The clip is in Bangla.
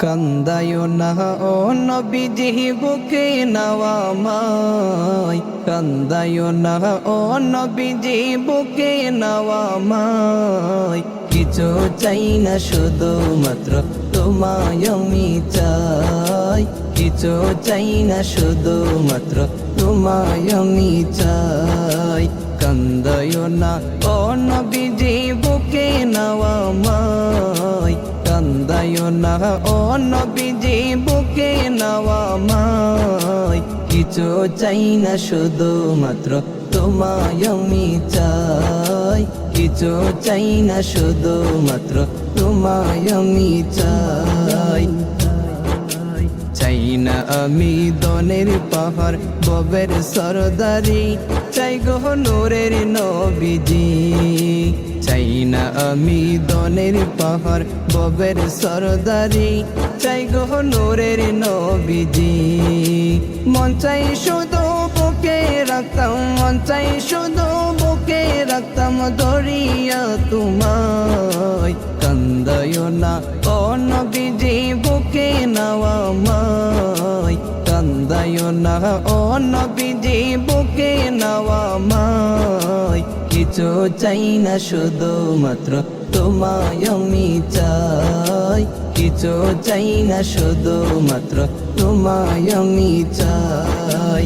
কান্দায়ো না ও নবীজি বুকে নাও আমায়, কান্দায়ো না ও নবীজি বুকে নাও আমায়। কিছু চাই না শুধুমাত্র তোমায় আমি চাই, কিছু চাই না শুধুমাত্র তোমায় আমি চাই। কান্দায়ো না ও নবীজি বুকে নাও আমায়, কান্দায়ো না ও নবীজি বুকে নাও আমায়। কিছু চাই না শুধুমাত্র তোমায় আমি চাই, কিছু চাই না শুধুমাত্র তোমায় আমি চাই। চাই না আমি দনের পাহাড় ববের সরদারি, চাই গো নূরের নবীজি। চাই না আমি দনের পাহাড় ববের সরদারি, চাই গো নূরের নবীজি। মন চাই শুধু বুকে রাখতাম, মন চাই শুধু বুকে রাখতাম দরিয়া তোমায়। কান্দায়ো না ও নবীজি বুকে নাও আমায়, কান্দায়ো না ও নবীজি বুকে নাও আমায়। কিছু চাই না শুধুমাত্র তোমায় আমি চাই, কিছু চাই না শুধুমাত্র তোমায় আমি চাই।